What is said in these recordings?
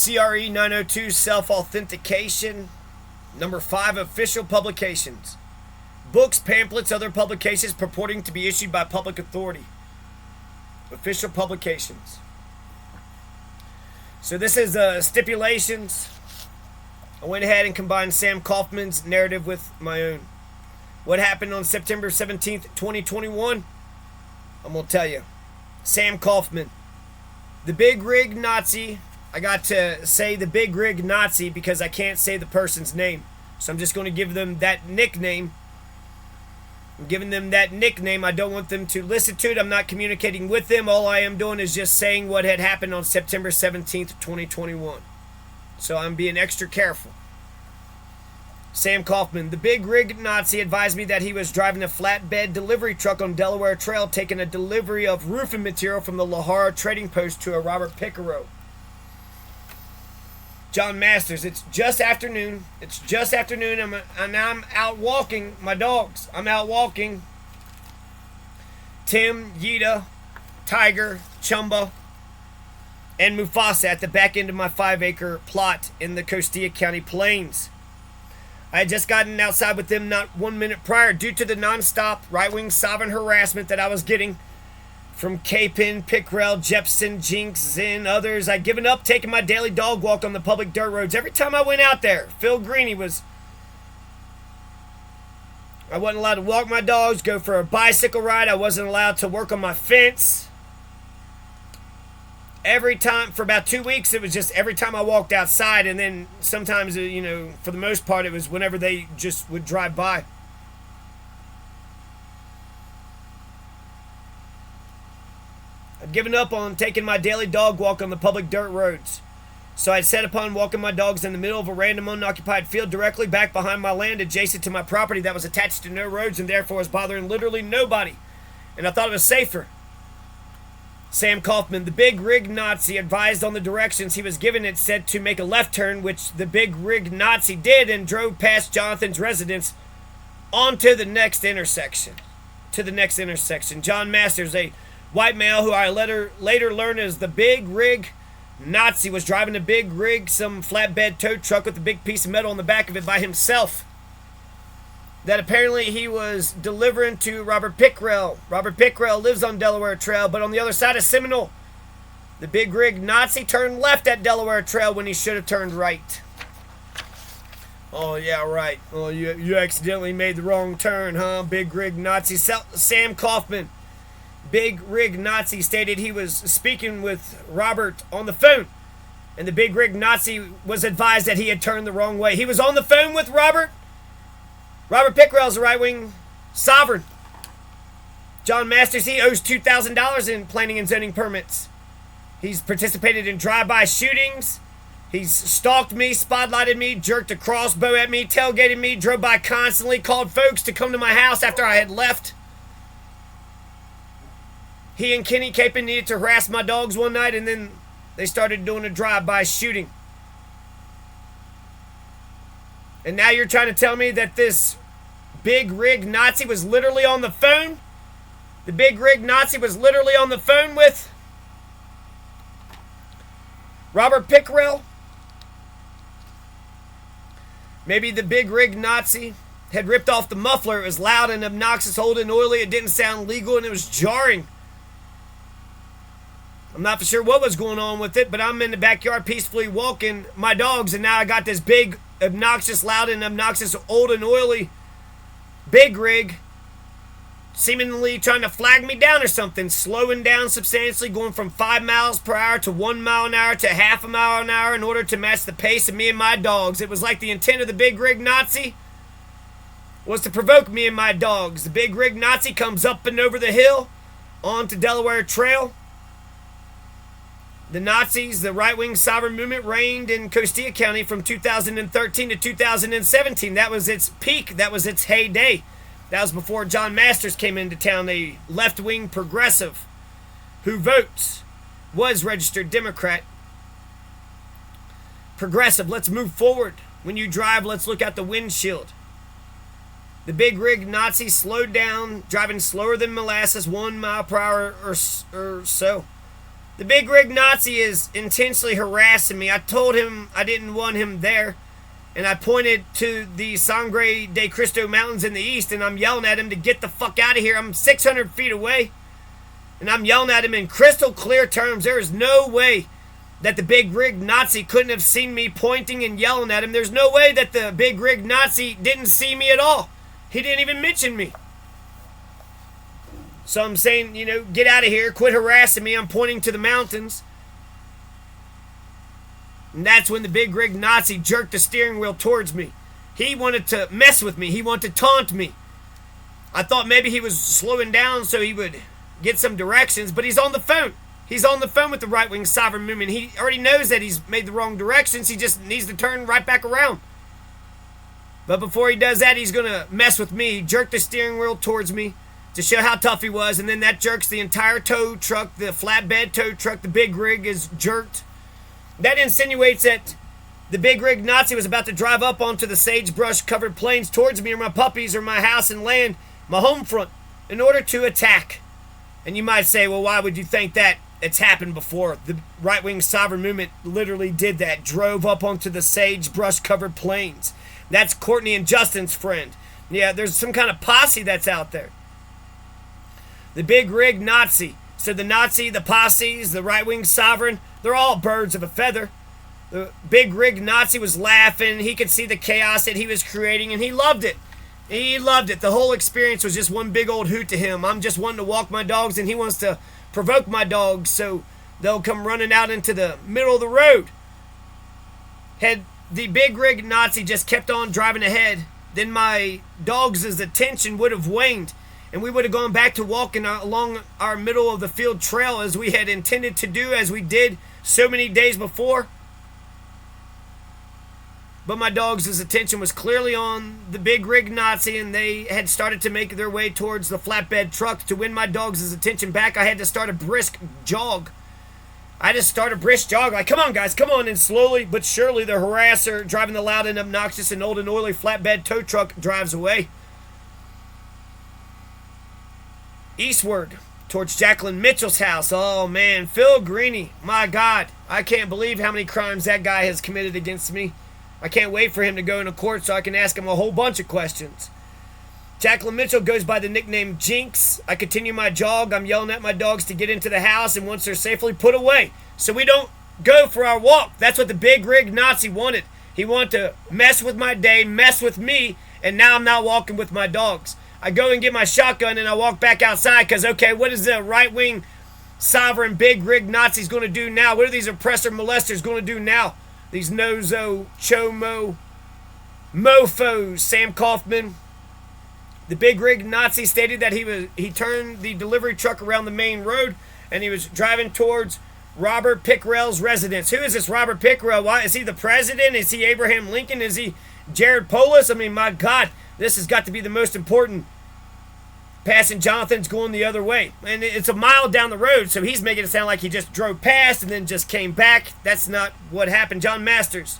CRE 902 self-authentication. Number 5, official publications. Books, pamphlets, other publications purporting to be issued by public authority. Official publications. So this is stipulations. I went ahead and combined Sam Kaufman's narrative with my own. What happened on September 17th, 2021? I'm going to tell you. Sam Kaufman. The big rig Nazi. I got to say the big rig Nazi because I can't say the person's name. So I'm just going to give them that nickname. I'm giving them that nickname. I don't want them to listen to it. I'm not communicating with them. All I am doing is just saying what had happened on September 17th, 2021. So I'm being extra careful. Sam Kaufman. The big rig Nazi advised me that he was driving a flatbed delivery truck on Delaware Trail taking a delivery of roofing material from the Lahara Trading Post to a Robert Picaro. John Masters. It's just afternoon. I'm out walking my dogs. I'm out walking Tim, Yida, Tiger, Chumba, and Mufasa at the back end of my 5-acre plot in the Costilla County Plains. I had just gotten outside with them not 1 minute prior due to the nonstop right-wing sovereign harassment that I was getting from Capin, Pickrell, Jepson, Jinx, and others. I'd given up taking my daily dog walk on the public dirt roads. Every time I went out there, Phil Greeny I wasn't allowed to walk my dogs, go for a bicycle ride. I wasn't allowed to work on my fence. Every time, for about 2 weeks, it was just every time I walked outside, and then sometimes, for the most part, it was whenever they just would drive by. I'd given up on taking my daily dog walk on the public dirt roads. So I'd set upon walking my dogs in the middle of a random unoccupied field directly back behind my land adjacent to my property that was attached to no roads and therefore was bothering literally nobody. And I thought it was safer. Sam Kaufman, the big rig Nazi, advised on the directions he was given. It said to make a left turn, which the big rig Nazi did, and drove past Jonathan's residence onto the next intersection. John Masters, a white male who I later learned as the big rig Nazi, was driving a big rig, some flatbed tow truck with a big piece of metal on the back of it by himself. That apparently he was delivering to Robert Pickrell. Robert Pickrell lives on Delaware Trail, but on the other side of Seminole. The big rig Nazi turned left at Delaware Trail when he should have turned right. Oh, yeah, right. Oh, you accidentally made the wrong turn, huh? Big rig Nazi. Sam Kaufman, big rig Nazi, stated he was speaking with Robert on the phone. And the big rig Nazi was advised that he had turned the wrong way. He was on the phone with Robert. Robert Pickrell's a right-wing sovereign. John Masters, he owes $2,000 in planning and zoning permits. He's participated in drive-by shootings. He's stalked me, spotlighted me, jerked a crossbow at me, tailgated me, drove by constantly, called folks to come to my house after I had left. He and Kenny Capin needed to harass my dogs one night, and then they started doing a drive-by shooting. And now you're trying to tell me that this big rig Nazi was literally on the phone? The big rig Nazi was literally on the phone with Robert Pickrell? Maybe the big rig Nazi had ripped off the muffler. It was loud and obnoxious, old and oily. It didn't sound legal, and it was jarring. I'm not for sure what was going on with it, but I'm in the backyard peacefully walking my dogs, and now I got this big, obnoxious, loud, and obnoxious, old and oily big rig seemingly trying to flag me down or something, slowing down substantially, going from 5 miles per hour to 1 mile an hour to half a mile an hour in order to match the pace of me and my dogs. It was like the intent of the big rig Nazi was to provoke me and my dogs. The big rig Nazi comes up and over the hill onto Delaware Trail. The Nazis, the right-wing sovereign movement, reigned in Costilla County from 2013 to 2017. That was its peak. That was its heyday. That was before John Masters came into town, a left-wing progressive who votes, was registered Democrat. Progressive, let's move forward. When you drive, let's look out the windshield. The big rig Nazi slowed down, driving slower than molasses, 1 mile per hour or so. The big rig Nazi is intentionally harassing me. I told him I didn't want him there, and I pointed to the Sangre de Cristo Mountains in the east, and I'm yelling at him to get the fuck out of here. I'm 600 feet away, and I'm yelling at him in crystal clear terms. There is no way that the big rig Nazi couldn't have seen me pointing and yelling at him. There's no way that the big rig Nazi didn't see me at all. He didn't even mention me. So I'm saying, get out of here. Quit harassing me. I'm pointing to the mountains. And that's when the big rig Nazi jerked the steering wheel towards me. He wanted to mess with me. He wanted to taunt me. I thought maybe he was slowing down so he would get some directions, but he's on the phone. He's on the phone with the right-wing sovereign movement. He already knows that he's made the wrong directions. He just needs to turn right back around. But before he does that, he's going to mess with me. He jerked the steering wheel towards me to show how tough he was, and then that jerks the entire tow truck, the flatbed tow truck. The big rig is jerked. That insinuates that the big rig Nazi was about to drive up onto the sagebrush-covered plains towards me or my puppies or my house and land, my home front, in order to attack. And you might say, well, why would you think that? It's happened before. The right-wing sovereign movement literally did that, drove up onto the sagebrush-covered plains. That's Courtney and Justin's friend. Yeah, there's some kind of posse that's out there. The big rig Nazi. So the Nazi, the posses, the right-wing sovereign, they're all birds of a feather. The big rig Nazi was laughing. He could see the chaos that he was creating, and he loved it. He loved it. The whole experience was just one big old hoot to him. I'm just wanting to walk my dogs, and he wants to provoke my dogs so they'll come running out into the middle of the road. Had the big rig Nazi just kept on driving ahead, then my dogs' attention would have waned, and we would have gone back to walking along our middle of the field trail as we had intended to do, as we did so many days before. But my dogs' attention was clearly on the big rig Nazi, and they had started to make their way towards the flatbed truck. To win my dogs' attention back, I had to start a brisk jog. Like, come on, guys, come on. And slowly but surely, the harasser, driving the loud and obnoxious and old and oily flatbed tow truck, drives away. Eastward, towards Jacqueline Mitchell's house. Oh, man, Phil Greeny. My God, I can't believe how many crimes that guy has committed against me. I can't wait for him to go into court so I can ask him a whole bunch of questions. Jacqueline Mitchell goes by the nickname Jinx. I continue my jog. I'm yelling at my dogs to get into the house, and once they're safely put away, so we don't go for our walk. That's what the big rig Nazi wanted. He wanted to mess with my day, mess with me, and now I'm not walking with my dogs. I go and get my shotgun, and I walk back outside because, okay, what is the right-wing sovereign big rig Nazis going to do now? What are these oppressor molesters going to do now? These nozo, chomo, mofos. Sam Kaufman, the big rig Nazi, stated that he turned the delivery truck around the main road and he was driving towards Robert Pickrell's residence. Who is this Robert Pickrell? Why is he the president? Is he Abraham Lincoln? Is he Jared Polis? I mean, my God, this has got to be the most important. Passing Jonathan's going the other way. And it's a mile down the road, so he's making it sound like he just drove past and then just came back. That's not what happened. John Masters.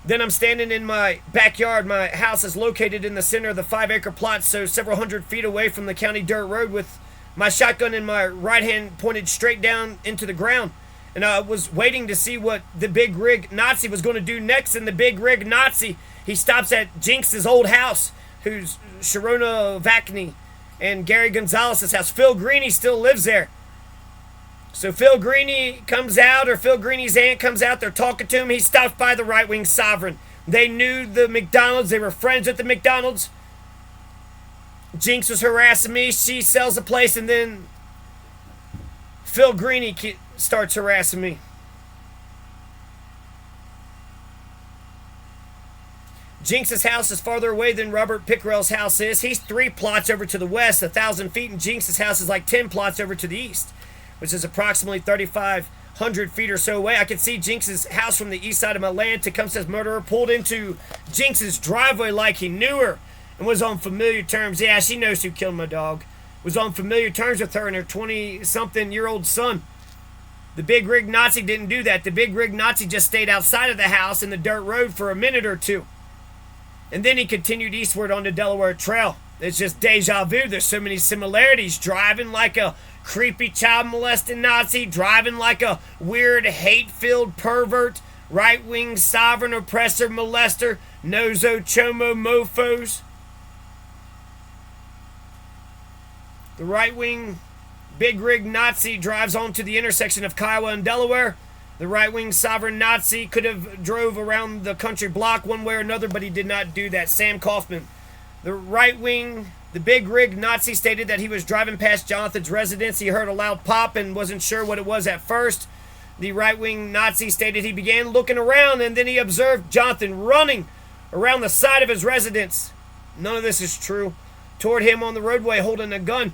Then I'm standing in my backyard. My house is located in the center of the 5-acre plot, so several hundred feet away from the county dirt road, with my shotgun in my right hand pointed straight down into the ground. And I was waiting to see what the big rig Nazi was going to do next. And the big rig Nazi, he stops at Jinx's old house, who's Sharona Vakni and Gary Gonzalez's house. Phil Greeny still lives there. So Phil Greeny comes out, or Phil Greeny's aunt comes out. They're talking to him. He stops by the right-wing sovereign. They knew the McDonald's. They were friends at the McDonald's. Jinx was harassing me. She sells the place, and then Phil Greeny starts harassing me. Jinx's house is farther away than Robert Pickrell's house is. He's 3 plots over to the west, 1,000 feet, and Jinx's house is like 10 plots over to the east, which is approximately 3,500 feet or so away. I could see Jinx's house from the east side of my land. Tecumseh's murderer pulled into Jinx's driveway like he knew her and was on familiar terms. Yeah, she knows who killed my dog. Was on familiar terms with her and her 20-something-year-old son. The big rig Nazi didn't do that. The big rig Nazi just stayed outside of the house in the dirt road for a minute or two. And then he continued eastward on the Delaware Trail. It's just deja vu. There's so many similarities. Driving like a creepy child molesting Nazi, driving like a weird hate-filled pervert, right-wing sovereign oppressor molester, nozo chomo mofos. The right-wing big rig Nazi drives onto the intersection of Kiowa and Delaware. The right-wing sovereign Nazi could have drove around the country block one way or another, but he did not do that. Sam Kaufman. The big rig Nazi stated that he was driving past Jonathan's residence. He heard a loud pop and wasn't sure what it was at first. The right-wing Nazi stated he began looking around and then he observed Jonathan running around the side of his residence. None of this is true. Toward him on the roadway holding a gun.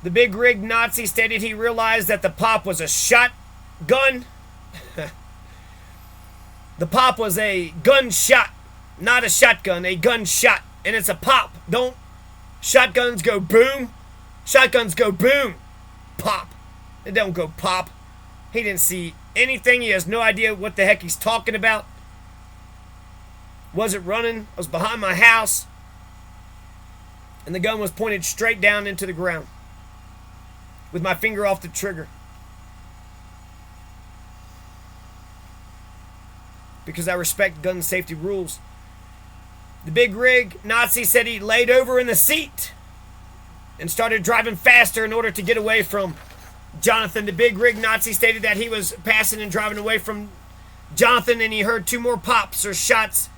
The big rig Nazi stated he realized that the pop was a shotgun. The pop was a gunshot, not a shotgun, a gunshot. And it's a pop. Don't shotguns go boom? Shotguns go boom. Pop. They don't go pop. He didn't see anything. He has no idea what the heck he's talking about. Wasn't running. I was behind my house. And the gun was pointed straight down into the ground. With my finger off the trigger. Because I respect gun safety rules. The big rig Nazi said he laid over in the seat and started driving faster in order to get away from Jonathan. The big rig Nazi stated that he was passing and driving away from Jonathan and he heard two more pops or shots.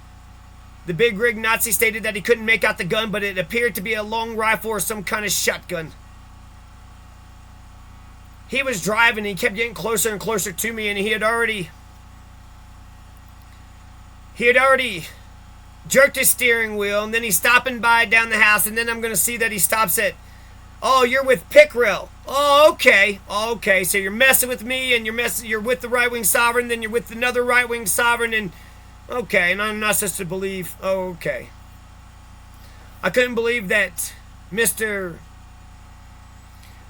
The big rig Nazi stated that he couldn't make out the gun, but it appeared to be a long rifle or some kind of shotgun. He was driving and he kept getting closer and closer to me, and he had already jerked his steering wheel, and then he's stopping by down the house, and then I'm going to see that he stops at, oh, you're with Pickrell. Oh, okay. Oh, okay, so you're messing with me, and you're with the right-wing sovereign, then you're with another right-wing sovereign, and okay, and I'm not supposed to believe. Oh, okay. I couldn't believe that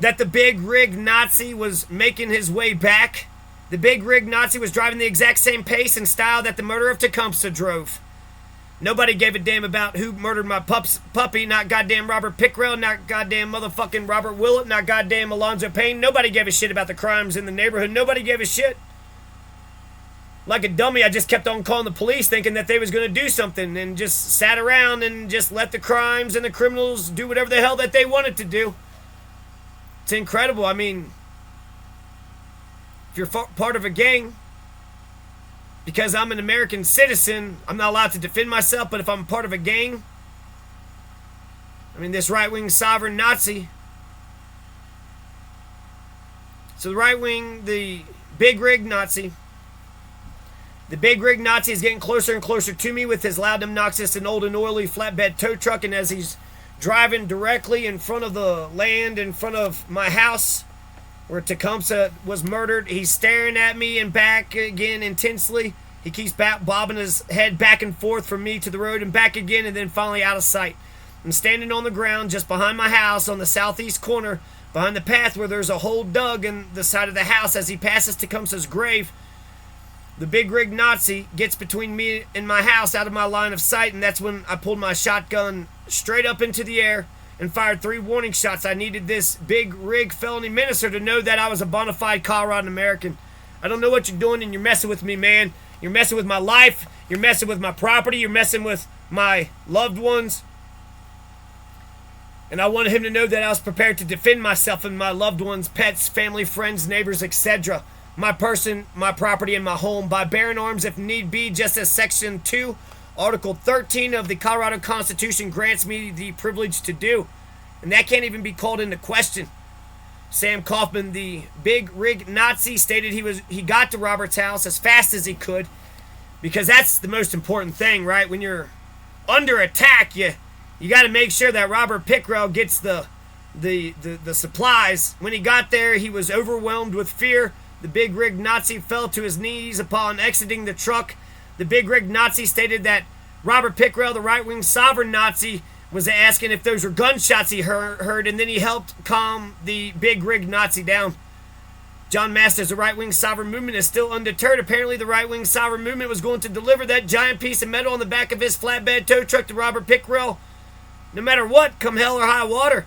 that the big rig Nazi was making his way back. The big rig Nazi was driving the exact same pace and style that the murderer of Tecumseh drove. Nobody gave a damn about who murdered my puppy, not goddamn Robert Pickrell, not goddamn motherfucking Robert Willett, not goddamn Alonzo Payne. Nobody gave a shit about the crimes in the neighborhood. Nobody gave a shit. Like a dummy, I just kept on calling the police thinking that they was going to do something and just sat around and just let the crimes and the criminals do whatever the hell that they wanted to do. It's incredible. I mean, if you're part of a gang, because I'm an American citizen, I'm not allowed to defend myself, but if I'm part of a gang, I mean, this right-wing sovereign Nazi. So the big rig Nazi. The big rig Nazi is getting closer and closer to me with his loud, obnoxious, and old and oily flatbed tow truck, and as he's driving directly in front of the land in front of my house where Tecumseh was murdered, he's staring at me and back again intensely. He keeps bobbing his head back and forth from me to the road and back again, and then finally out of sight. I'm standing on the ground just behind my house on the southeast corner, behind the path where there's a hole dug in the side of the house. As he passes Tecumseh's grave, the big rig Nazi gets between me and my house out of my line of sight, and that's when I pulled my shotgun straight up into the air and fired 3 warning shots. I needed this big rig felony minister to know that I was a bona fide Colorado American. I don't know what you're doing, and you're messing with me, man. You're messing with my life. You're messing with my property. You're messing with my loved ones. And I wanted him to know that I was prepared to defend myself and my loved ones, pets, family, friends, neighbors, etc. My person, my property, and my home by bearing arms if need be, just as Section 2, Article 13 of the Colorado Constitution grants me the privilege to do. And that can't even be called into question. Sam Kaufman, the big rig Nazi, stated he got to Robert's house as fast as he could, because that's the most important thing, right? When you're under attack, you got to make sure that Robert Pickrell gets the supplies. When he got there, he was overwhelmed with fear. The big rig Nazi fell to his knees upon exiting the truck. The big rig Nazi stated that Robert Pickrell, the right-wing sovereign Nazi, was asking if those were gunshots he heard, and then he helped calm the big rig Nazi down. John Masters, the right-wing sovereign movement, is still undeterred. Apparently, the right-wing sovereign movement was going to deliver that giant piece of metal on the back of his flatbed tow truck to Robert Pickrell, no matter what, come hell or high water.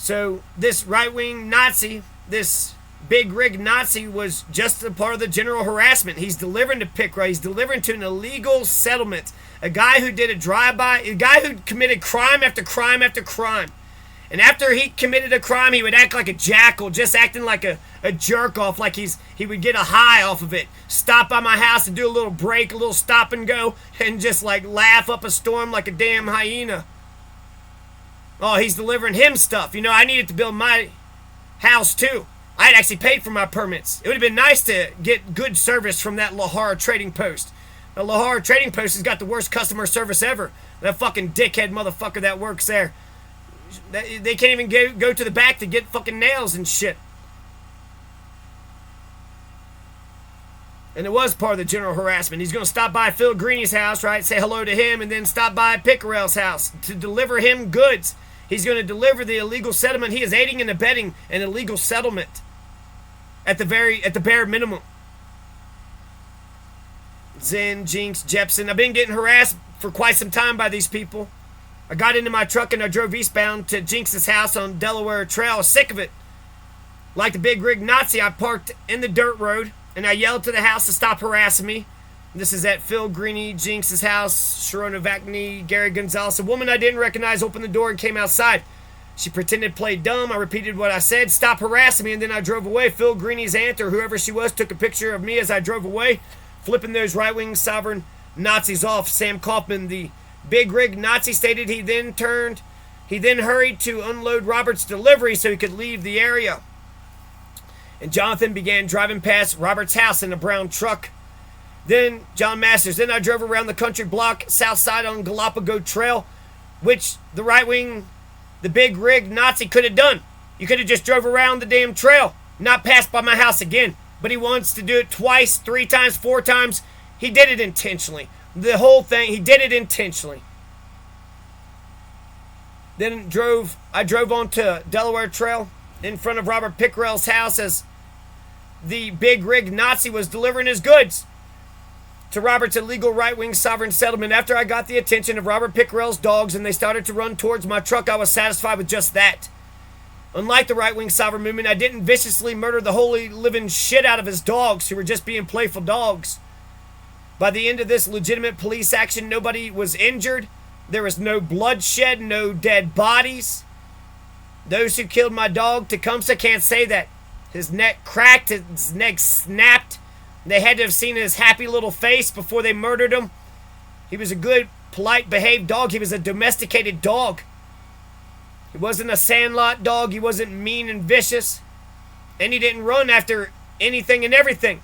So this right-wing Nazi, this big rig Nazi, was just a part of the general harassment. He's delivering to Pickrell. He's delivering to an illegal settlement. A guy who did a drive-by, a guy who committed crime after crime after crime. And after he committed a crime, he would act like a jackal, just acting like a jerk off, like he would get a high off of it. Stop by my house and do a little break, a little stop and go, and just like laugh up a storm like a damn hyena. Oh, he's delivering him stuff. You know, I needed to build my house too. I had actually paid for my permits. It would have been nice to get good service from that Lahar Trading Post. The Lahar Trading Post has got the worst customer service ever. That fucking dickhead motherfucker that works there. They can't even go to the back to get fucking nails and shit. And it was part of the general harassment. He's going to stop by Phil Greeny's house, right? Say hello to him, and then stop by Pickrell's house to deliver him goods. He's going to deliver the illegal settlement. He is aiding and abetting an illegal settlement at the bare minimum. Zen, Jinx, Jepson. I've been getting harassed for quite some time by these people. I got into my truck and I drove eastbound to Jinx's house on Delaware Trail. I was sick of it. Like the big rig Nazi, I parked in the dirt road and I yelled to the house to stop harassing me. This is at Phil Greeny, Jinx's house, Sharona Vacny, Gary Gonzalez. A woman I didn't recognize opened the door and came outside. She pretended to play dumb. I repeated what I said, stop harassing me, and then I drove away. Phil Greeny's aunt, or whoever she was, took a picture of me as I drove away, flipping those right-wing sovereign Nazis off. Sam Kaufman, the big rig Nazi, stated he then hurried to unload Robert's delivery so he could leave the area. And Jonathan began driving past Robert's house in a brown truck. Then John Masters. Then I drove around the country block south side on Galapagos Trail, which the big rig Nazi could have done. You could have just drove around the damn trail, not passed by my house again. But he wants to do it twice, 3 times, 4 times. He did it intentionally. The whole thing, he did it intentionally. Then I drove onto Delaware Trail in front of Robert Pickrell's house as the big rig Nazi was delivering his goods to Robert's illegal right-wing sovereign settlement. After I got the attention of Robert Pickrell's dogs and they started to run towards my truck, I was satisfied with just that. Unlike the right-wing sovereign movement, I didn't viciously murder the holy living shit out of his dogs who were just being playful dogs. By the end of this legitimate police action, nobody was injured. There was no bloodshed, no dead bodies. Those who killed my dog, Tecumseh, can't say that. His neck cracked, his neck snapped. They had to have seen his happy little face before they murdered him. He was a good, polite, behaved dog. He was a domesticated dog. He wasn't a sandlot dog. He wasn't mean and vicious. And he didn't run after anything and everything.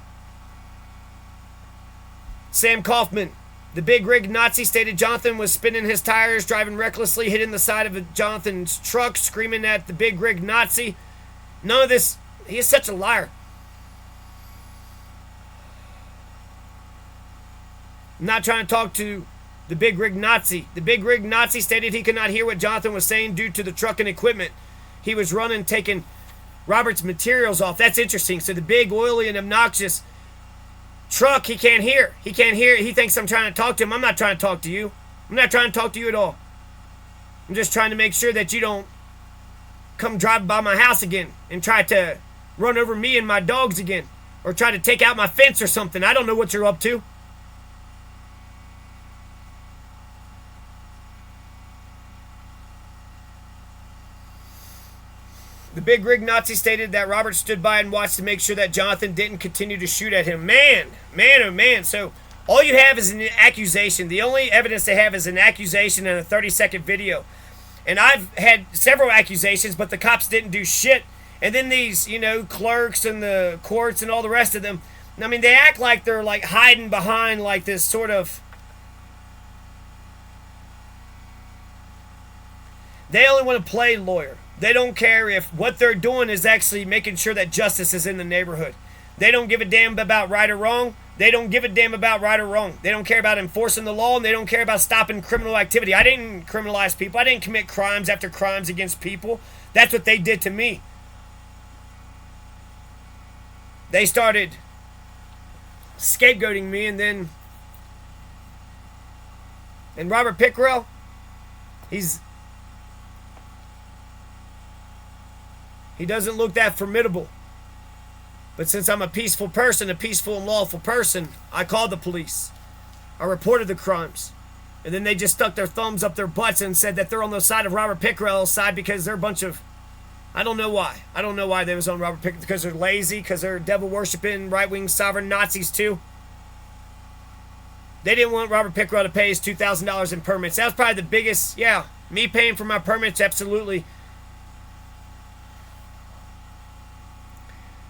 Sam Kaufman, the big rig Nazi, stated Jonathan was spinning his tires, driving recklessly, hitting the side of Jonathan's truck, screaming at the big rig Nazi. None of this. He is such a liar. I'm not trying to talk to the big rig Nazi. The big rig Nazi stated he could not hear what Jonathan was saying due to the truck and equipment. He was running, taking Robert's materials off. That's interesting. So the big, oily, and obnoxious truck, he can't hear. He can't hear. He thinks I'm trying to talk to him. I'm not trying to talk to you. I'm not trying to talk to you at all. I'm just trying to make sure that you don't come drive by my house again and try to run over me and my dogs again, or try to take out my fence or something. I don't know what you're up to. The big rig Nazi stated that Robert stood by and watched to make sure that Jonathan didn't continue to shoot at him. Man, oh man. So all you have is an accusation. The only evidence they have is an accusation and a 30-second video. And I've had several accusations, but the cops didn't do shit. And then these, clerks and the courts and all the rest of them, I mean, they act like they're like hiding behind like this sort of... They only want to play lawyer. They don't care if what they're doing is actually making sure that justice is in the neighborhood. They don't give a damn about right or wrong. They don't give a damn about right or wrong. They don't care about enforcing the law, and they don't care about stopping criminal activity. I didn't criminalize people. I didn't commit crimes after crimes against people. That's what they did to me. They started scapegoating me, and Robert Pickrell, he's He doesn't look that formidable. But since I'm a peaceful person, a peaceful and lawful person, I called the police. I reported the crimes. And then they just stuck their thumbs up their butts and said that they're on the side of Robert Pickerel's side because they're a bunch of... I don't know why. I don't know why they was on Robert Pickerel. Because they're lazy, because they're devil-worshipping, right-wing sovereign Nazis too. They didn't want Robert Pickerel to pay his $2,000 in permits. That was probably the biggest... Yeah, me paying for my permits, absolutely.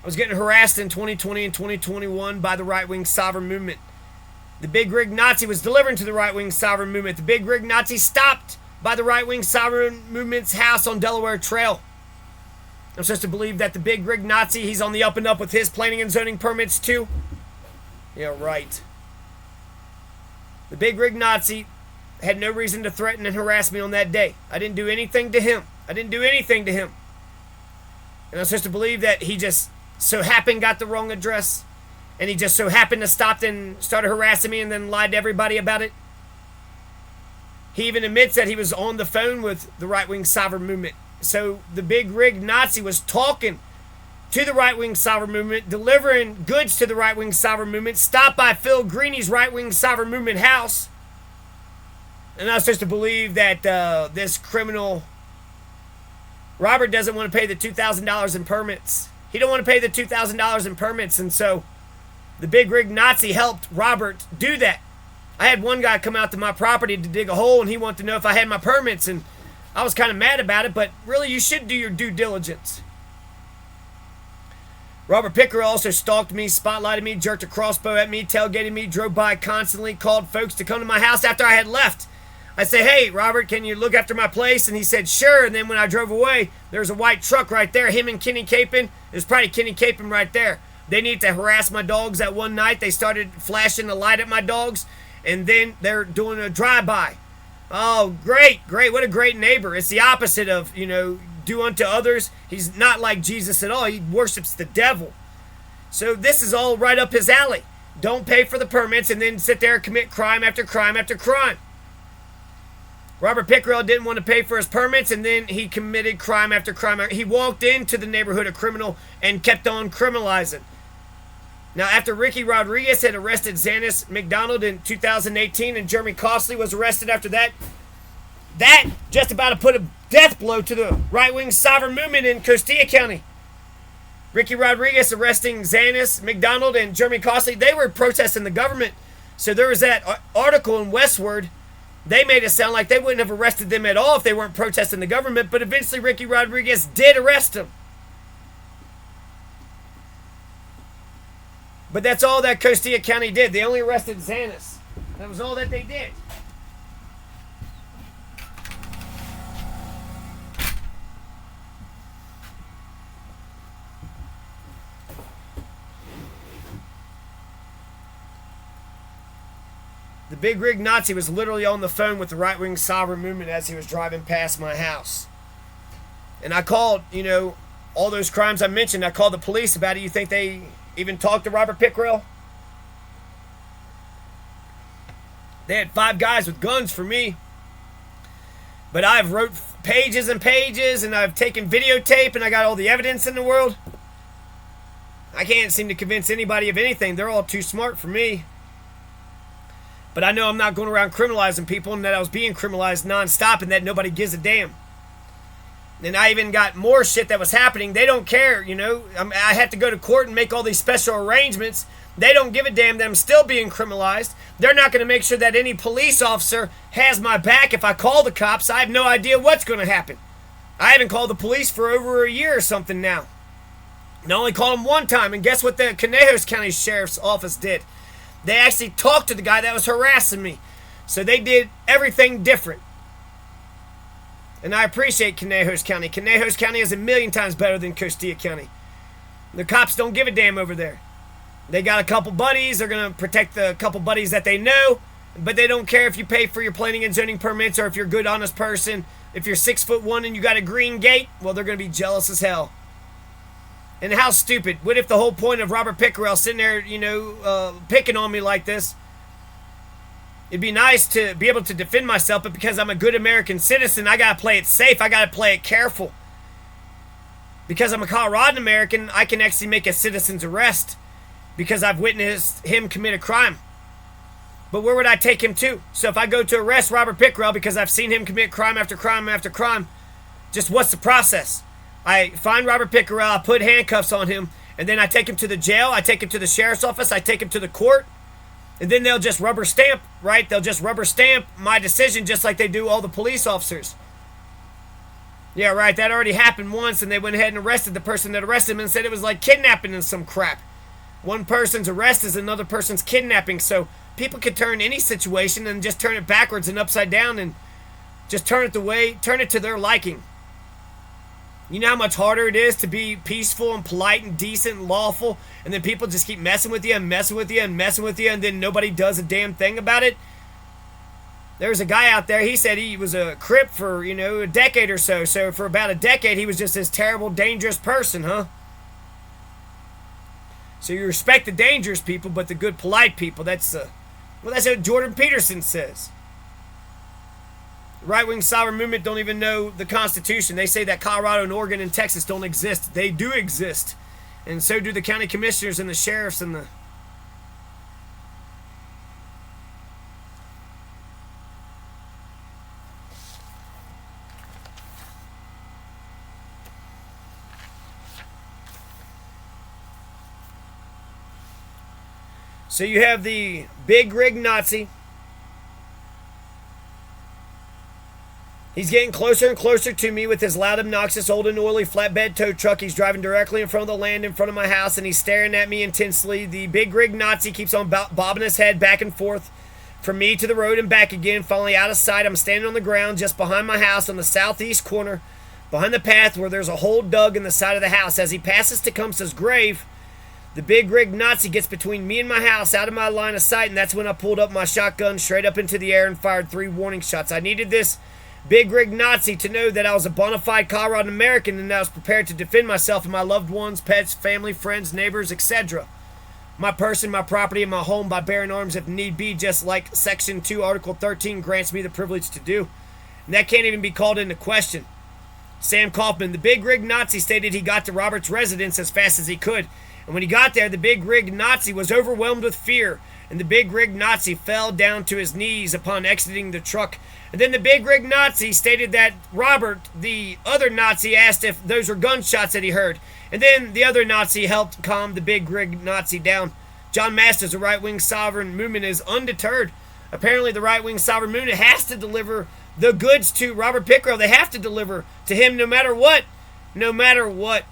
I was getting harassed in 2020 and 2021 by the right-wing sovereign movement. The big rig Nazi was delivering to the right-wing sovereign movement. The big rig Nazi stopped by the right-wing sovereign movement's house on Delaware Trail. I'm supposed to believe that the big rig Nazi, he's on the up and up with his planning and zoning permits too? Yeah, right. The big rig Nazi had no reason to threaten and harass me on that day. I didn't do anything to him. I didn't do anything to him. And I'm supposed to believe that he just so happened got the wrong address, and he just so happened to stop and started harassing me and then lied to everybody about it. He even admits that he was on the phone with the right-wing sovereign movement. So the big rig Nazi was talking to the right-wing sovereign movement, delivering goods to the right-wing sovereign movement, stopped by Phil Greeny's right-wing sovereign movement house. And I was supposed to believe that this criminal Robert doesn't want to pay the $2,000 in permits. He don't want to pay the $2,000 in permits, and so the big rig Nazi helped Robert do that. I had one guy come out to my property to dig a hole, and he wanted to know if I had my permits, and I was kind of mad about it, but really you should do your due diligence. Robert Pickerel also stalked me, spotlighted me, jerked a crossbow at me, tailgated me, drove by constantly, called folks to come to my house after I had left. I said, hey, Robert, can you look after my place? And he said, sure. And then when I drove away, there was a white truck right there, him and Kenny Capin. It was probably Kenny Capin right there. They needed to harass my dogs that one night. They started flashing the light at my dogs, and then they're doing a drive-by. Oh, great. What a great neighbor. It's the opposite of, do unto others. He's not like Jesus at all. He worships the devil. So this is all right up his alley. Don't pay for the permits and then sit there and commit crime after crime after crime. Robert Pickerel didn't want to pay for his permits, and then he committed crime after crime. He walked into the neighborhood a criminal and kept on criminalizing. Now, after Ricky Rodriguez had arrested Xanis McDonald in 2018 and Jeremy Costley was arrested after that, that just about to put a death blow to the right-wing sovereign movement in Costilla County. Ricky Rodriguez arresting Xanis McDonald and Jeremy Costley, they were protesting the government. So there was that article in Westward. They made it sound like they wouldn't have arrested them at all if they weren't protesting the government, but eventually Ricky Rodriguez did arrest them. But that's all that Costilla County did. They only arrested Xanis. That was all that they did. The big rig Nazi was literally on the phone with the right-wing sovereign movement as he was driving past my house. And I called, all those crimes I mentioned, I called the police about it. You think they even talked to Robert Pickerel? They had 5 guys with guns for me. But I've wrote pages and pages, and I've taken videotape, and I got all the evidence in the world. I can't seem to convince anybody of anything. They're all too smart for me. But I know I'm not going around criminalizing people, and that I was being criminalized nonstop, and that nobody gives a damn. And I even got more shit that was happening. They don't care, I had to go to court and make all these special arrangements. They don't give a damn that I'm still being criminalized. They're not going to make sure that any police officer has my back if I call the cops. I have no idea what's going to happen. I haven't called the police for over a year or something now. And I only called them one time, and guess what the Conejos County Sheriff's Office did? They actually talked to the guy that was harassing me. So they did everything different. And I appreciate Conejos County. Conejos County is a million times better than Costilla County. The cops don't give a damn over there. They got a couple buddies. They're going to protect the couple buddies that they know. But they don't care if you pay for your planning and zoning permits or if you're a good, honest person. If you're 6'1" and you got a green gate, well, they're going to be jealous as hell. And how stupid. What if the whole point of Robert Pickerel sitting there, picking on me like this? It'd be nice to be able to defend myself, but because I'm a good American citizen, I got to play it safe. I got to play it careful. Because I'm a Coloradan American, I can actually make a citizen's arrest because I've witnessed him commit a crime. But where would I take him to? So if I go to arrest Robert Pickrell because I've seen him commit crime after crime after crime, just what's the process? I find Robert Pickrell, I put handcuffs on him, and then I take him to the jail, I take him to the sheriff's office, I take him to the court, and then they'll just rubber stamp, right? They'll just rubber stamp my decision just like they do all the police officers. Yeah, right, that already happened once, and they went ahead and arrested the person that arrested him and said it was like kidnapping and some crap. One person's arrest is another person's kidnapping, so people could turn any situation and just turn it backwards and upside down and just turn it to their liking. You know how much harder it is to be peaceful and polite and decent and lawful, and then people just keep messing with you and messing with you and messing with you, and then nobody does a damn thing about it? There's a guy out there, he said he was a Crip for, a decade or so. So for about a decade, he was just this terrible, dangerous person, huh? So you respect the dangerous people, but the good, polite people, that's what Jordan Peterson says. The right-wing sovereign movement don't even know the Constitution. They say that Colorado and Oregon and Texas don't exist. They do exist. And so do the county commissioners and the sheriffs and the... So you have the big rig Nazi. He's getting closer and closer to me with his loud, obnoxious, old and oily flatbed tow truck. He's driving directly in front of the land in front of my house, and he's staring at me intensely. The big rig Nazi keeps on bobbing his head back and forth from me to the road and back again. Finally out of sight, I'm standing on the ground just behind my house on the southeast corner, behind the path where there's a hole dug in the side of the house. As he passes Tecumseh's grave, the big rig Nazi gets between me and my house, out of my line of sight, and that's when I pulled up my shotgun straight up into the air and fired 3 warning shots. I needed this big rig Nazi to know that I was a bona fide Colorado American and I was prepared to defend myself and my loved ones, pets, family, friends, neighbors, etc. My person, my property, and my home by bearing arms if need be, just like Section 2, Article 13 grants me the privilege to do. And that can't even be called into question. Sam Kaufman, the big rig Nazi, stated he got to Robert's residence as fast as he could. And when he got there, the big rig Nazi was overwhelmed with fear, and the big rig Nazi fell down to his knees upon exiting the truck. And then the big rig Nazi stated that Robert, the other Nazi, asked if those were gunshots that he heard. And then the other Nazi helped calm the big rig Nazi down. John Masters, the right-wing sovereign movement, is undeterred. Apparently the right-wing sovereign movement has to deliver the goods to Robert Pickrell. They have to deliver to him no matter what. No matter what.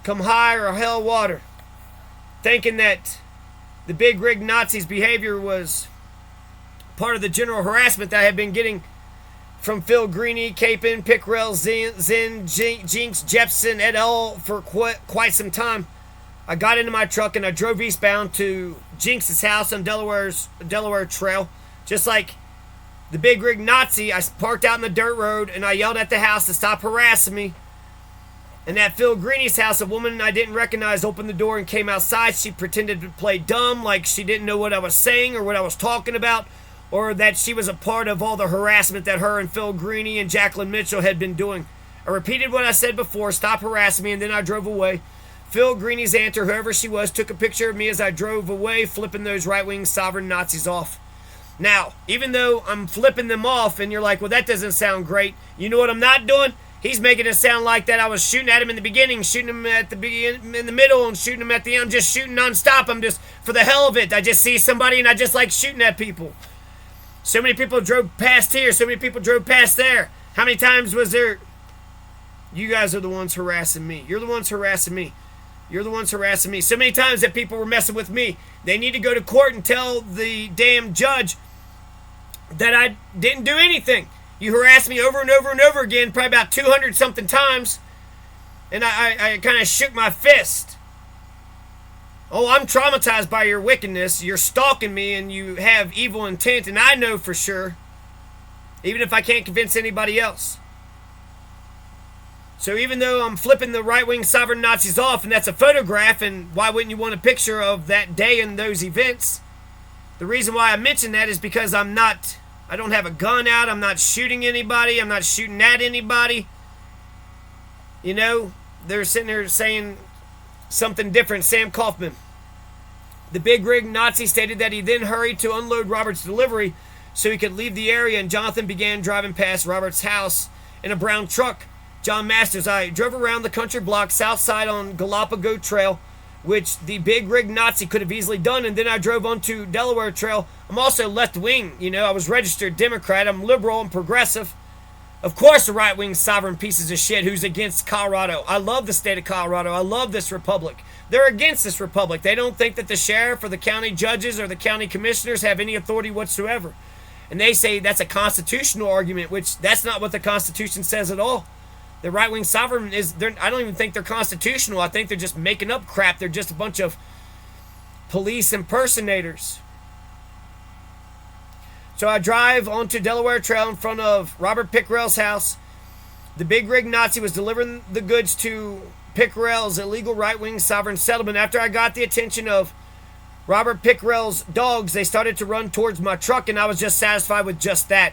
Come high or hell water. Thinking that the big rig Nazi's behavior was part of the general harassment that I have been getting from Phil Greeny, Capon, Pickrell, Zinn, Jinx, Jepson, et al. For quite some time. I got into my truck and I drove eastbound to Jinx's house on Delaware Trail. Just like the big rig Nazi, I parked out in the dirt road and I yelled at the house to stop harassing me. And at Phil Greeny's house, a woman I didn't recognize opened the door and came outside. She pretended to play dumb, like she didn't know what I was saying or what I was talking about, or that she was a part of all the harassment that her and Phil Greeny and Jacqueline Mitchell had been doing. I repeated what I said before, stop harassing me, and then I drove away. Phil Greeny's aunt, or whoever she was, took a picture of me as I drove away, flipping those right-wing sovereign Nazis off. Now, even though I'm flipping them off, and you're like, well, that doesn't sound great, you know what I'm not doing? He's making it sound like that I was shooting at him in the beginning, shooting him at the beginning, in the middle, and shooting him at the end. I'm just shooting nonstop. I'm just, for the hell of it, I just see somebody and I just like shooting at people. So many people drove past here. So many people drove past there. How many times was there? You guys are the ones harassing me. You're the ones harassing me. You're the ones harassing me. So many times that people were messing with me. They need to go to court and tell the damn judge that I didn't do anything. You harassed me over and over and over again, probably about 200-something times, and I kind of shook my fist. Oh, I'm traumatized by your wickedness. You're stalking me, and you have evil intent, and I know for sure, even if I can't convince anybody else. So even though I'm flipping the right-wing sovereign Nazis off, and that's a photograph, and why wouldn't you want a picture of that day and those events? The reason why I mention that is because I don't have a gun out. I'm not shooting anybody. I'm not shooting at anybody. You know, they're sitting there saying something different. Sam Kaufman. The big rig Nazi stated that he then hurried to unload Robert's delivery so he could leave the area, and Jonathan began driving past Robert's house in a brown truck. John Masters, I drove around the country block south side on Galapagos Trail, which the big rig Nazi could have easily done, and then I drove onto Delaware Trail. I'm also left-wing, you know, I was registered Democrat, I'm liberal and progressive. Of course, the right-wing sovereign pieces of shit who's against Colorado. I love the state of Colorado. I love this republic. They're against this republic. They don't think that the sheriff or the county judges or the county commissioners have any authority whatsoever. And they say that's a constitutional argument, which that's not what the Constitution says at all. The right-wing sovereign I don't even think they're constitutional. I think they're just making up crap. They're just a bunch of police impersonators. So I drive onto Delaware Trail in front of Robert Pickrell's house. The big rig Nazi was delivering the goods to Pickrell's illegal right-wing sovereign settlement. After I got the attention of Robert Pickrell's dogs, they started to run towards my truck, and I was just satisfied with just that.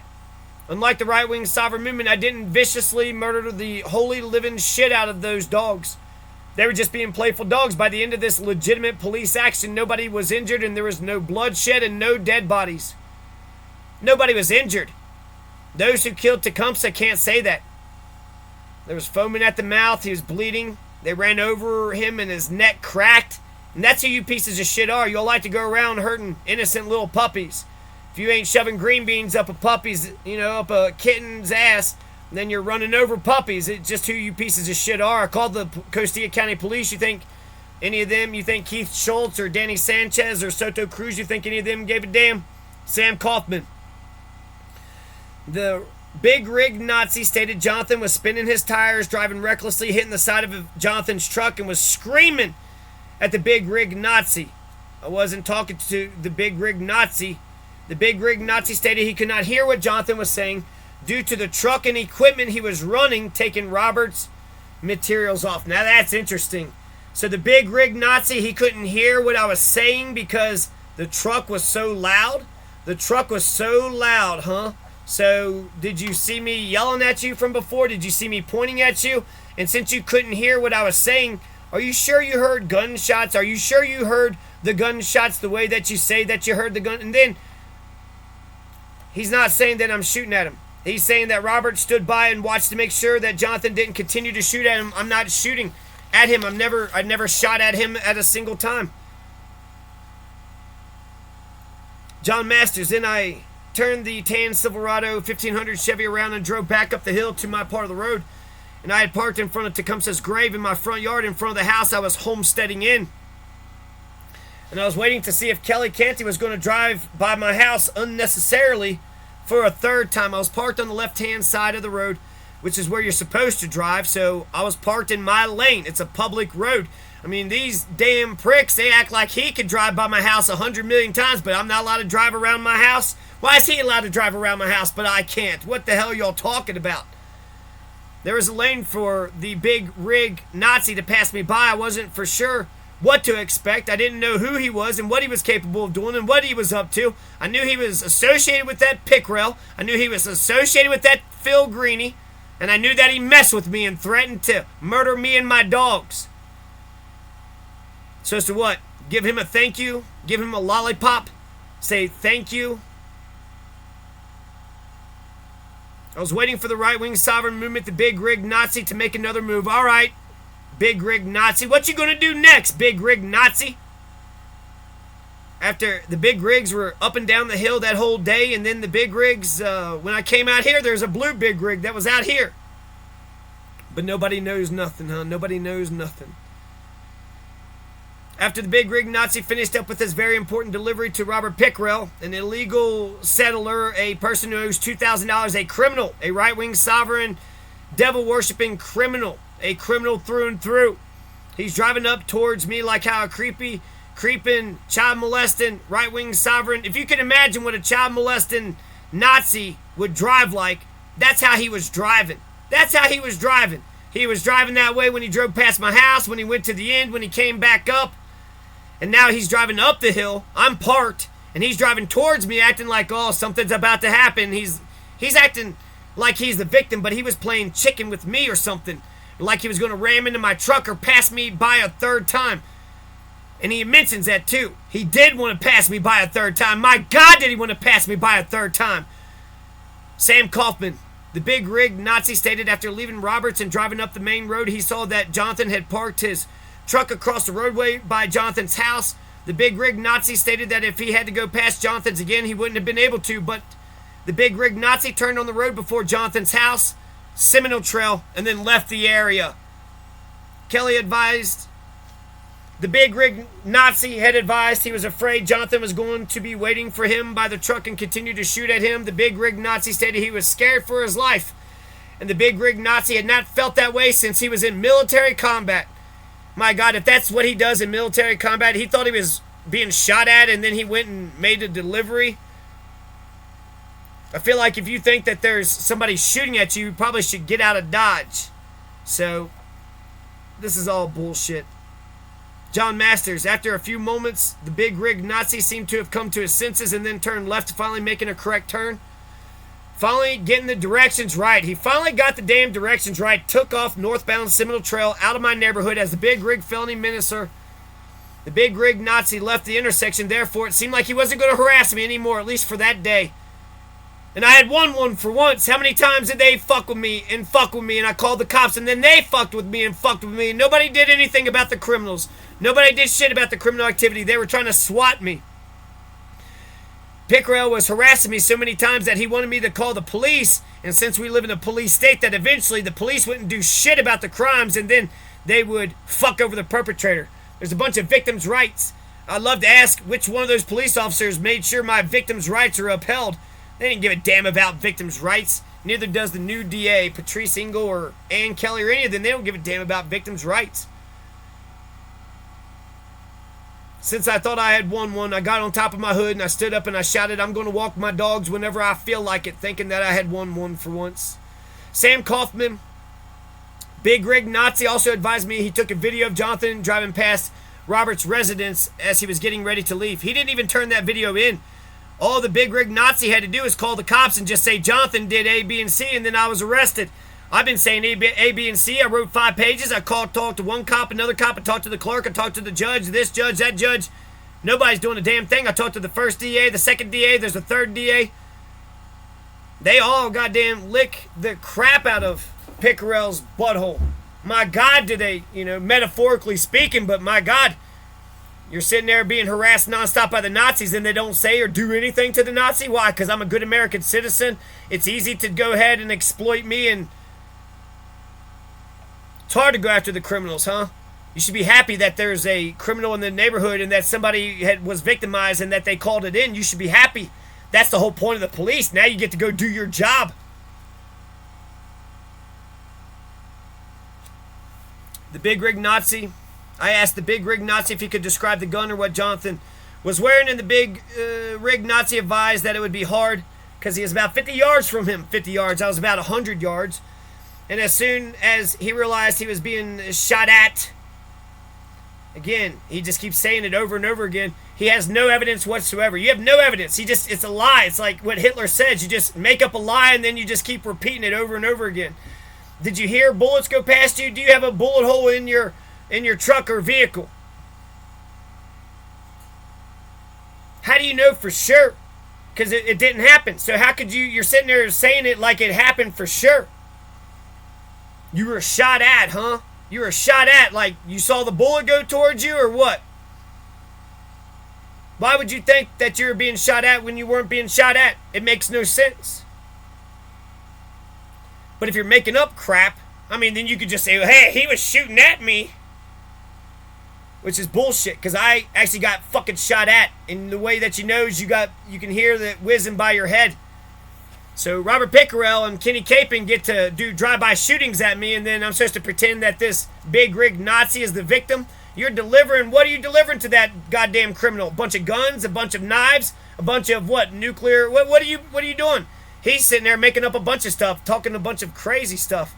Unlike the right-wing sovereign movement, I didn't viciously murder the holy living shit out of those dogs. They were just being playful dogs. By the end of this legitimate police action, nobody was injured, and there was no bloodshed and no dead bodies. Nobody was injured. Those who killed Tecumseh can't say that. There was foaming at the mouth. He was bleeding. They ran over him and his neck cracked. And that's who you pieces of shit are. You all like to go around hurting innocent little puppies. If you ain't shoving green beans up a puppy's, up a kitten's ass, then you're running over puppies. It's just who you pieces of shit are. I called the Costilla County Police. You think any of them, you think Keith Schultz or Danny Sanchez or Soto Cruz, you think any of them gave a damn? Sam Kaufman. The big rig Nazi stated Jonathan was spinning his tires, driving recklessly, hitting the side of Jonathan's truck, and was screaming at the big rig Nazi. I wasn't talking to the big rig Nazi. The big rig Nazi stated he could not hear what Jonathan was saying due to the truck and equipment he was running, taking Robert's materials off. Now that's interesting. So the big rig Nazi, he couldn't hear what I was saying because the truck was so loud? The truck was so loud, huh? So, did you see me yelling at you from before? Did you see me pointing at you? And since you couldn't hear what I was saying, are you sure you heard gunshots? Are you sure you heard the gunshots the way that you say that you heard the gun? And then, he's not saying that I'm shooting at him. He's saying that Robert stood by and watched to make sure that Jonathan didn't continue to shoot at him. I'm not shooting at him. I've never shot at him at a single time. John Masters, then I turned the tan Silverado 1500 Chevy around and drove back up the hill to my part of the road. And I had parked in front of Tecumseh's grave in my front yard in front of the house I was homesteading in. And I was waiting to see if Kelly Canty was going to drive by my house unnecessarily for a third time. I was parked on the left-hand side of the road, which is where you're supposed to drive, so I was parked in my lane. It's a public road. I mean, these damn pricks, they act like he could drive by my house 100 million times, but I'm not allowed to drive around my house. Why is he allowed to drive around my house, but I can't? What the hell are y'all talking about? There was a lane for the big rig Nazi to pass me by. I wasn't for sure what to expect. I didn't know who he was and what he was capable of doing and what he was up to. I knew he was associated with that Pickrell. I knew he was associated with that Phil Greeny. And I knew that he messed with me and threatened to murder me and my dogs. So as to what? Give him a thank you? Give him a lollipop? Say thank you? I was waiting for the right-wing sovereign movement, the big rig Nazi, to make another move. All right, big rig Nazi. What you gonna do next, big rig Nazi? After the big rigs were up and down the hill that whole day, and then the big rigs, when I came out here, there's a blue big rig that was out here. But nobody knows nothing, huh? Nobody knows nothing. After the big rig Nazi finished up with his very important delivery to Robert Pickrell, an illegal settler, a person who owes $2,000, a criminal, a right-wing sovereign, devil-worshipping criminal, a criminal through and through. He's driving up towards me like how a creeping, child-molesting, right-wing sovereign, if you can imagine what a child-molesting Nazi would drive like, that's how he was driving. That's how he was driving. He was driving that way when he drove past my house, when he went to the end, when he came back up. And now he's driving up the hill. I'm parked, and he's driving towards me, acting like, oh, something's about to happen. He's acting like he's the victim, but he was playing chicken with me or something. like he was going to ram into my truck or pass me by a third time. And he mentions that too. He did want to pass me by a third time. My God, did he want to pass me by a third time. Sam Kaufman, the big rig Nazi, stated after leaving Roberts and driving up the main road, he saw that Jonathan had parked his truck across the roadway by Jonathan's house. The big rig Nazi stated that if he had to go past Jonathan's again, he wouldn't have been able to, but the big rig Nazi turned on the road before Jonathan's house, Seminole Trail, and then left the area. Kelly advised, the big rig Nazi had advised he was afraid Jonathan was going to be waiting for him by the truck and continue to shoot at him. The big rig Nazi stated he was scared for his life, and the big rig Nazi had not felt that way since he was in military combat. My God, if that's what he does in military combat, he thought he was being shot at and then he went and made a delivery. I feel like if you think that there's somebody shooting at you, you probably should get out of Dodge. So, this is all bullshit. John Masters, after a few moments, the big rig Nazi seemed to have come to his senses and then turned left, finally making a correct turn. Finally getting the directions right. He finally got the damn directions right. Took off northbound Seminole Trail out of my neighborhood as the big rig felony menacer. The big rig Nazi left the intersection. Therefore, it seemed like he wasn't going to harass me anymore, at least for that day. And I had won one for once. How many times did they fuck with me and I called the cops and then they fucked with me and and nobody did anything about the criminals. Nobody did shit about the criminal activity. They were trying to swat me. Pickrell was harassing me so many times that he wanted me to call the police, and since we live in a police state, that eventually the police wouldn't do shit about the crimes and then they would fuck over the perpetrator. There's a bunch of victims' rights. I'd love to ask which one of those police officers made sure my victims' rights are upheld. They didn't give a damn about victims' rights. Neither does the new DA, Patrice Engel or Ann Kelly or any of them. They don't give a damn about victims' rights. Since I thought I had won one, I got on top of my hood and I stood up and I shouted, I'm going to walk my dogs whenever I feel like it, thinking that I had won one for once. Sam Kaufman, big rig Nazi, also advised me he took a video of Jonathan driving past Robert's residence as he was getting ready to leave. He didn't even turn that video in. All the big rig Nazi had to do is call the cops and just say Jonathan did A, B, and C, and then I was arrested. I've been saying A, B, and C. I wrote 5 pages. I talked to one cop, another cop. I talked to the clerk. I talked to the judge, this judge, that judge. Nobody's doing a damn thing. I talked to the first DA, the second DA. There's a third DA. They all goddamn lick the crap out of Pickrell's butthole. My God, do they, metaphorically speaking, but my God, you're sitting there being harassed nonstop by the Nazis and they don't say or do anything to the Nazi? Why? Because I'm a good American citizen. It's easy to go ahead and exploit me, and it's hard to go after the criminals, huh? You should be happy that there's a criminal in the neighborhood and that somebody was victimized and that they called it in. You should be happy. That's the whole point of the police. Now you get to go do your job. The big rig Nazi. I asked the big rig Nazi if he could describe the gun or what Jonathan was wearing, and the big rig Nazi advised that it would be hard because he was about 50 yards from him. 50 yards. I was about 100 yards. And as soon as he realized he was being shot at, again, he just keeps saying it over and over again. He has no evidence whatsoever. You have no evidence. It's a lie. It's like what Hitler says. You just make up a lie and then you just keep repeating it over and over again. Did you hear bullets go past you? Do you have a bullet hole in your truck or vehicle? How do you know for sure? Because it didn't happen. So how could you're sitting there saying it like it happened for sure. You were shot at, huh? You were shot at like you saw the bullet go towards you or what? Why would you think that you were being shot at when you weren't being shot at? It makes no sense. But if you're making up crap, then you could just say, hey, he was shooting at me. Which is bullshit, because I actually got fucking shot at. And the way that you know is you can hear the whizzing by your head. So Robert Pickrell and Kenny Capin get to do drive-by shootings at me, and then I'm supposed to pretend that this big rig Nazi is the victim. What are you delivering to that goddamn criminal? A bunch of guns, a bunch of knives, a bunch of what? Nuclear? What are you doing? He's sitting there making up a bunch of stuff, talking a bunch of crazy stuff.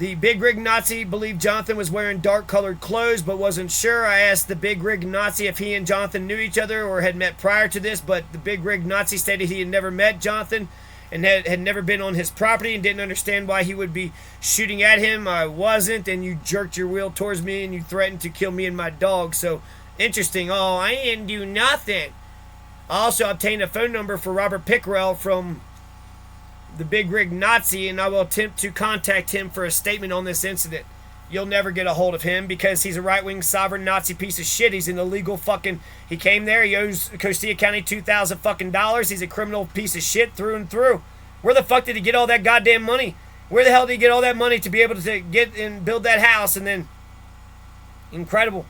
The big rig Nazi believed Jonathan was wearing dark colored clothes but wasn't sure. I asked the big rig Nazi if he and Jonathan knew each other or had met prior to this, but the big rig Nazi stated he had never met Jonathan and had never been on his property and didn't understand why he would be shooting at him. I wasn't, and you jerked your wheel towards me and you threatened to kill me and my dog. So, interesting. Oh, I didn't do nothing. I also obtained a phone number for Robert Pickrell from the big rig Nazi, and I will attempt to contact him for a statement on this incident. You'll never get a hold of him because he's a right-wing sovereign Nazi piece of shit. He's an illegal fucking... He came there. He owes Costilla County $2,000 fucking dollars. He's a criminal piece of shit through and through. Where the fuck did he get all that goddamn money? Where the hell did he get all that money to be able to get and build that house and then... Incredible.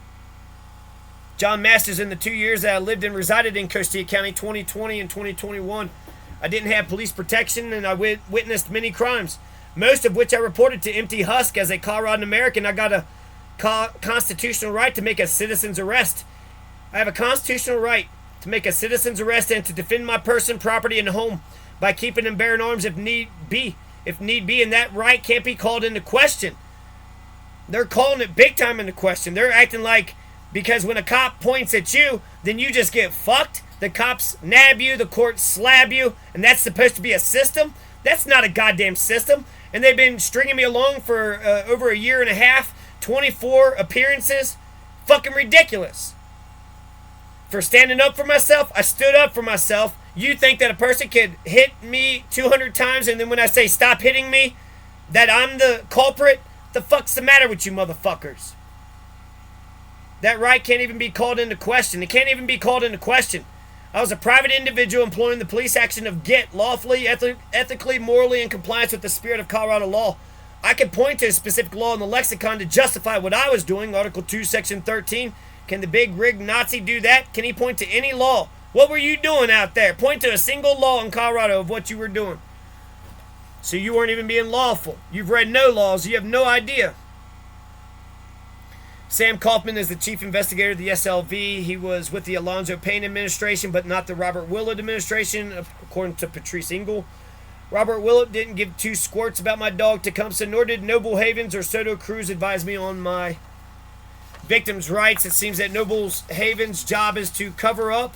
John Masters, in the 2 years that I lived and resided in Costilla County, 2020 and 2021, I didn't have police protection and I witnessed many crimes, most of which I reported to Empty Husk. As a Coloradan American, I got a constitutional right to make a citizen's arrest. I have a constitutional right to make a citizen's arrest and to defend my person, property, and home by keeping and bearing arms if need be. And that right can't be called into question. They're calling it big time into question. They're acting like because when a cop points at you, then you just get fucked. The cops nab you, the courts slab you, and that's supposed to be a system? That's not a goddamn system. And they've been stringing me along for over a year and a half, 24 appearances. Fucking ridiculous. For standing up for myself, I stood up for myself. You think that a person could hit me 200 times and then when I say stop hitting me, that I'm the culprit? The fuck's the matter with you motherfuckers? That right can't even be called into question. It can't even be called into question. I was a private individual employing the police action of GET, lawfully, ethically, morally, in compliance with the spirit of Colorado law. I could point to a specific law in the lexicon to justify what I was doing, Article 2, Section 13. Can the big rig Nazi do that? Can he point to any law? What were you doing out there? Point to a single law in Colorado of what you were doing. So you weren't even being lawful. You've read no laws. You have no idea. Sam Kaufman is the chief investigator of the SLV. He was with the Alonzo Payne administration, but not the Robert Willett administration, according to Patrice Engel. Robert Willett didn't give two squirts about my dog Tecumseh, nor did Noble Havens or Soto Cruz advise me on my victims' rights. It seems that Noble Havens' job is to cover up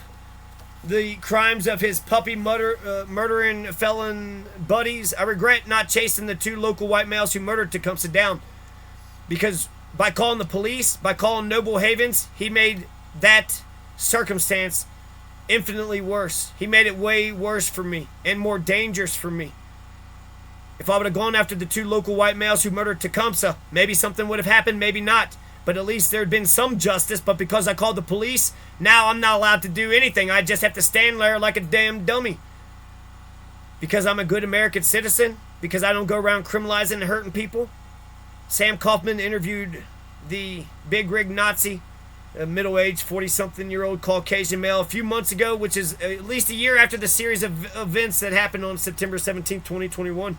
the crimes of his puppy murdering felon buddies. I regret not chasing the two local white males who murdered Tecumseh down, because by calling the police, by calling Noble Havens, he made that circumstance infinitely worse. He made it way worse for me and more dangerous for me. If I would have gone after the two local white males who murdered Tecumseh, maybe something would have happened, maybe not. But at least there had been some justice. But because I called the police, now I'm not allowed to do anything. I just have to stand there like a damn dummy. Because I'm a good American citizen. Because I don't go around criminalizing and hurting people. Sam Kaufman interviewed the big rig Nazi, a middle-aged 40-something-year-old Caucasian male a few months ago, which is at least a year after the series of events that happened on September 17, 2021.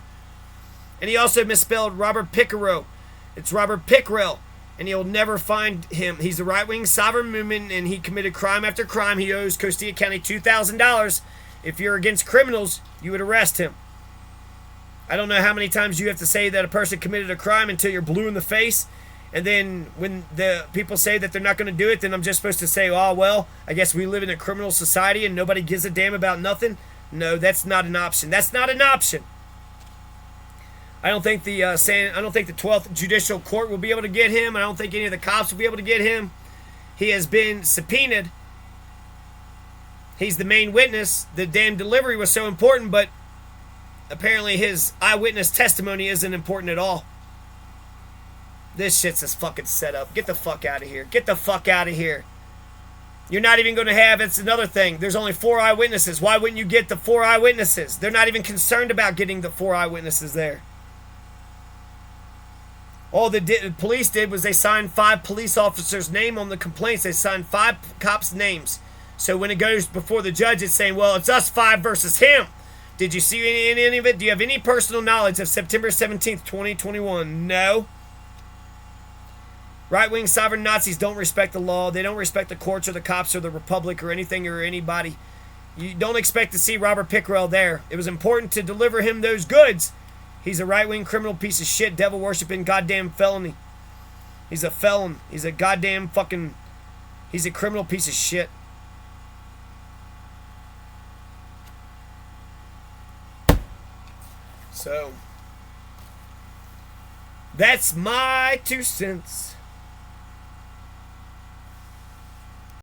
And he also misspelled Robert Pickerel. It's Robert Pickrell, and you'll never find him. He's the right-wing sovereign movement, and he committed crime after crime. He owes Costilla County $2,000. If you're against criminals, you would arrest him. I don't know how many times you have to say that a person committed a crime until you're blue in the face. And then when the people say that they're not going to do it, then I'm just supposed to say, oh, well, I guess we live in a criminal society and nobody gives a damn about nothing. No, that's not an option. That's not an option. I don't think the 12th Judicial Court will be able to get him. I don't think any of the cops will be able to get him. He has been subpoenaed. He's the main witness. The damn delivery was so important, but apparently his eyewitness testimony isn't important at all. This shit's just fucking set up. Get the fuck out of here. Get the fuck out of here. You're not even going to have, it's another thing, there's only 4 eyewitnesses. Why wouldn't you get the 4 eyewitnesses? They're not even concerned about getting the 4 eyewitnesses there. All the police did was they signed 5 police officers' name on the complaints. They signed 5 cops' names. So when it goes before the judge, it's saying, well, it's us 5 versus him. Did you see any of it? Do you have any personal knowledge of September 17th, 2021? No. Right-wing sovereign Nazis don't respect the law. They don't respect the courts or the cops or the republic or anything or anybody. You don't expect to see Robert Pickrell there. It was important to deliver him those goods. He's a right-wing criminal piece of shit, devil worshiping goddamn felony. He's a felon. He's a goddamn fucking... He's a criminal piece of shit. So, that's my 2 cents.